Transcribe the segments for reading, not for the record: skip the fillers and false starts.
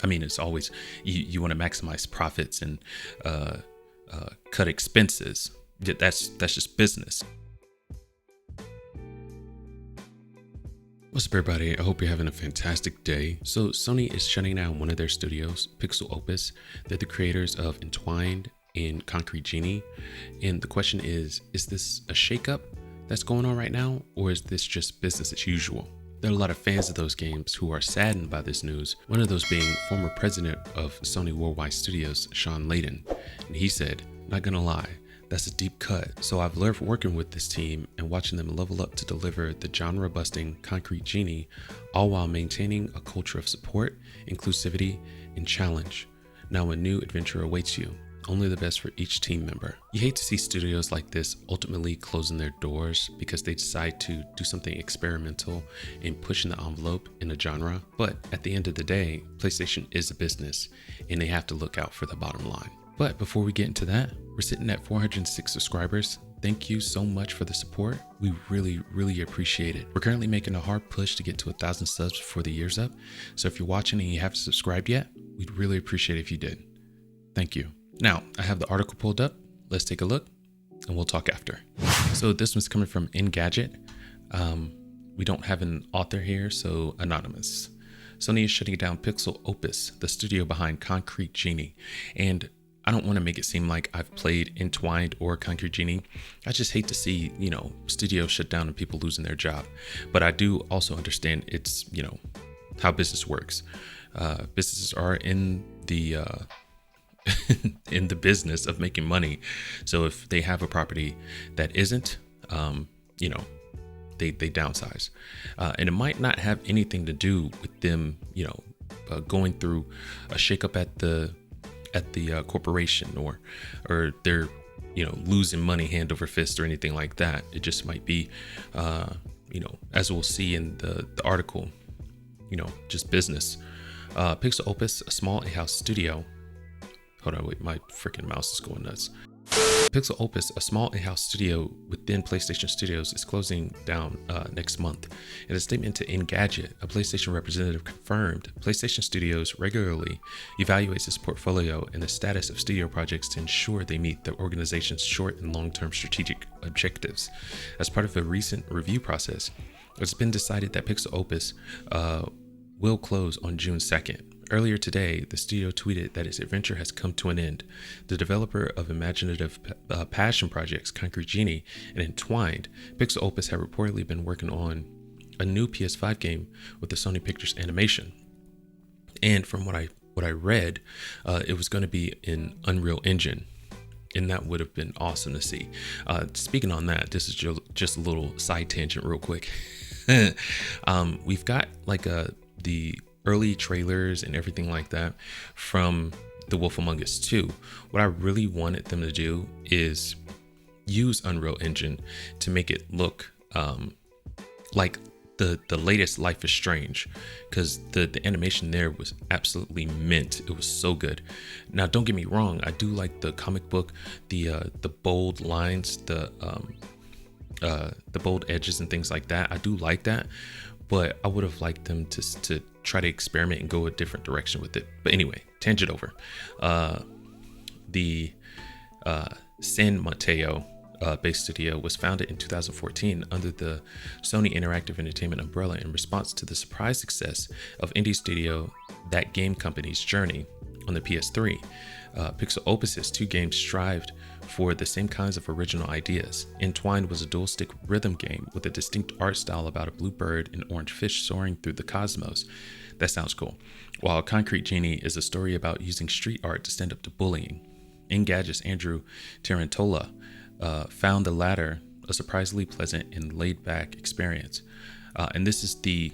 I mean, it's always you want to maximize profits and cut expenses. That's just business. What's up, everybody? I hope you're having a fantastic day. So Sony is shutting down one of their studios, Pixelopus. They're the creators of Entwined and Concrete Genie. And the question is this a shakeup that's going on right now, or is this just business as usual? There are a lot of fans of those games who are saddened by this news, one of those being former president of Sony Worldwide Studios, Sean Layden. And he said, "Not gonna lie, that's a deep cut. So I've loved working with this team and watching them level up to deliver the genre-busting Concrete Genie, all while maintaining a culture of support, inclusivity, and challenge. Now a new adventure awaits you. Only the best for each team member." You hate to see studios like this ultimately closing their doors because they decide to do something experimental and pushing the envelope in a genre. But at the end of the day, PlayStation is a business and they have to look out for the bottom line. But before we get into that, we're sitting at 406 subscribers. Thank you so much for the support. We really appreciate it. We're currently making a hard push to get to 1,000 subs before the year's up. So if you're watching and you haven't subscribed yet, we'd really appreciate it if you did. Thank you. Now, I have the article pulled up. Let's take a look and we'll talk after. So this one's coming from Engadget. We don't have an author here, so anonymous. Sony is shutting down Pixelopus, the studio behind Concrete Genie. And I don't want to make it seem like I've played Entwined or Concrete Genie. I just hate to see, studios shut down and people losing their job. But I do also understand it's, how business works. Businesses are in the in the business of making money. So if they have a property that isn't, they downsize. And it might not have anything to do with them, going through a shakeup at the corporation or they're losing money hand over fist or anything like that. It just might be as we'll see in the article, just business. Pixelopus, a small in-house studio. Hold on, wait, my freaking mouse is going nuts. Pixelopus, a small in-house studio within PlayStation Studios, is closing down next month. In a statement to Engadget, a PlayStation representative confirmed PlayStation Studios regularly evaluates its portfolio and the status of studio projects to ensure they meet the organization's short and long-term strategic objectives. As part of a recent review process, it's been decided that Pixelopus will close on June 2nd. Earlier today, the studio tweeted that its adventure has come to an end. The developer of imaginative passion projects Concrete Genie and Entwined, Pixelopus had reportedly been working on a new PS5 game with the Sony Pictures Animation. And from what I read, it was going to be in Unreal Engine. And that would have been awesome to see. Speaking on that, this is just a little side tangent real quick. We've got the early trailers and everything like that from The Wolf Among Us 2. What I really wanted them to do is use Unreal Engine to make it look like the latest Life is Strange, because the animation there was absolutely mint. It was so good. Now, don't get me wrong, I do like the comic book, the bold lines, the bold edges and things like that. I do like that, but I would have liked them to try to experiment and go a different direction with it. But anyway, tangent over. The San Mateo based studio was founded in 2014 under the Sony Interactive Entertainment umbrella in response to the surprise success of indie studio That Game Company's journey on the PS3. Pixelopus's two games strived for the same kinds of original ideas. Entwined was a dual-stick rhythm game with a distinct art style about a blue bird and orange fish soaring through the cosmos. That sounds cool. While Concrete Genie is a story about using street art to stand up to bullying. Engadget's Andrew Tarantola found the latter a surprisingly pleasant and laid-back experience. And this is the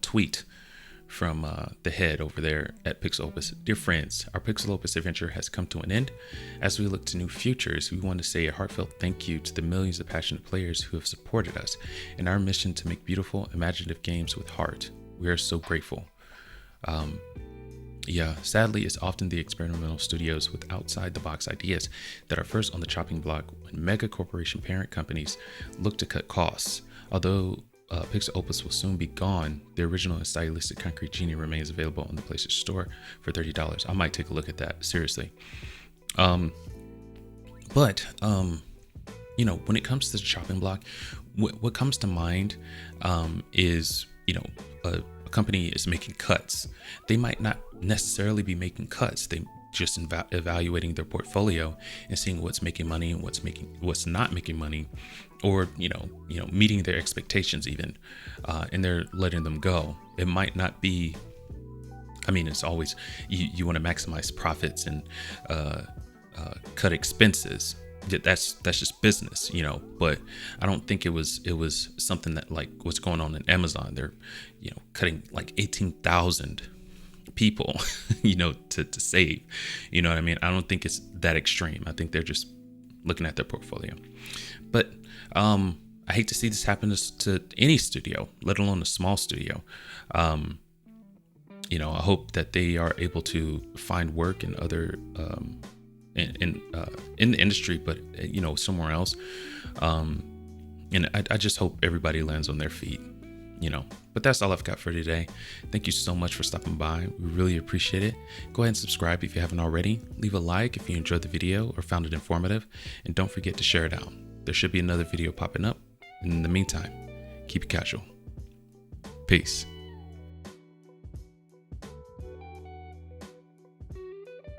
tweet from the head over there at Pixelopus. "Dear friends, our Pixelopus adventure has come to an end. As we look to new futures, we want to say a heartfelt thank you to the millions of passionate players who have supported us in our mission to make beautiful, imaginative games with heart. We are so grateful." Sadly, it's often the experimental studios with outside-the-box ideas that are first on the chopping block when mega corporation parent companies look to cut costs. Although Pixelopus will soon be gone, the original and stylistic Concrete Genie remains available on the PlayStation Store for $30. I might take a look at that, seriously. But you know, when it comes to the chopping block, what comes to mind is, you know, a company is making cuts. They might not necessarily be making cuts. They just evaluating their portfolio and seeing what's making money and what's not making money, or you know meeting their expectations even, and they're letting them go. It might not be. I mean, it's always you want to maximize profits and cut expenses. That's just business, you know. But I don't think it was something that like what's going on in Amazon. They're, you know, cutting like 18,000 people, you know, to save. You know what I mean? I don't think it's that extreme. I think they're just looking at their portfolio. But I hate to see this happen to any studio, let alone a small studio. You know, I hope that they are able to find work in other in the industry, but you know, somewhere else. And I just hope everybody lands on their feet, you know. But that's all I've got for today. Thank you so much for stopping by. We really appreciate it. Go ahead and subscribe if you haven't already. Leave a like if you enjoyed the video or found it informative, and don't forget to share it out. There should be another video popping up. In the meantime, keep it casual. Peace.